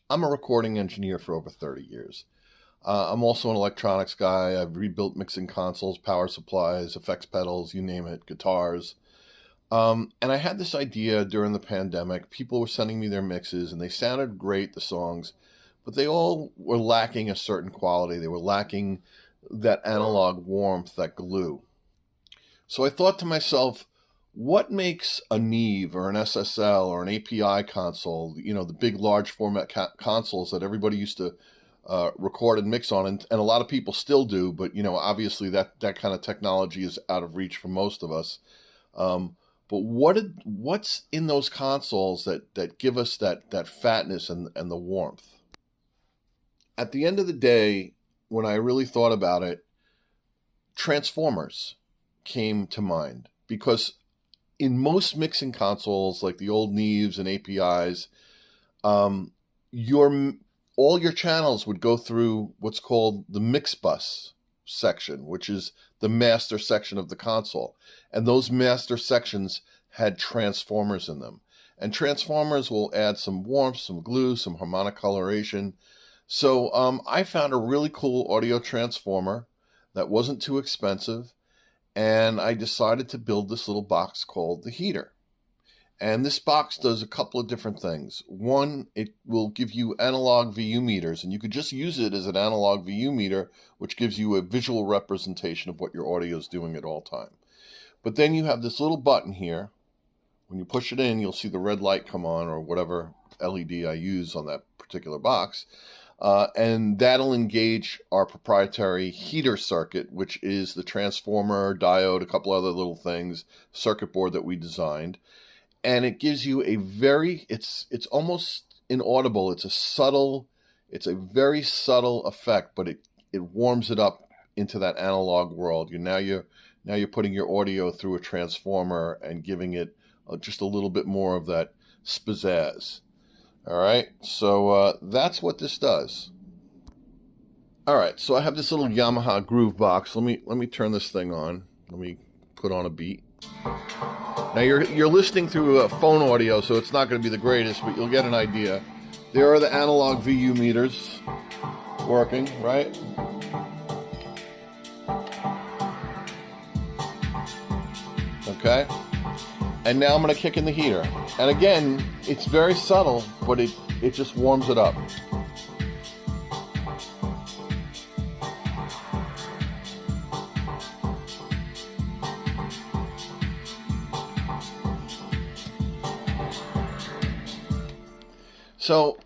I'm a recording engineer for over 30 years. I'm also an electronics guy. I've rebuilt mixing consoles, power supplies, effects pedals, you name it, guitars. And I had this idea during the pandemic. People were sending me their mixes and they sounded great, the songs, but they all were lacking a certain quality. They were lacking that analog warmth, that glue. So I thought to myself, what makes a Neve or an SSL or an API console, the big large format consoles that everybody used to record and mix on, and a lot of people still do, but obviously that kind of technology is out of reach for most of us. But what's in those consoles that give us that fatness and the warmth? At the end of the day, when I really thought about it, transformers came to mind, because in most mixing consoles like the old Neves and APIs, all your channels would go through what's called the mix bus section, which is the master section of the console. And those master sections had transformers in them. And transformers will add some warmth, some glue, some harmonic coloration. So I found a really cool audio transformer that wasn't too expensive, and I decided to build this little box called the heater. And this box does a couple of different things. One, it will give you analog VU meters, and you could just use it as an analog VU meter, which gives you a visual representation of what your audio is doing at all time. But then you have this little button here. When you push it in, you'll see the red light come on, or whatever LED I use on that particular box. And that'll engage our proprietary heater circuit, which is the transformer, diode, a couple other little things, circuit board that we designed. And it gives you it's almost inaudible. It's a very subtle effect, but it warms it up into that analog world. Now you're putting your audio through a transformer and giving it just a little bit more of that pizzazz. All right, so that's what this does. All right, so I have this little Yamaha groove box. Let me turn this thing on. Let me put on a beat. Now you're listening through a phone audio, so it's not going to be the greatest, but you'll get an idea. There are the analog VU meters working, right? Okay. And now I'm going to kick in the heater. And again, it's very subtle, but it just warms it up. So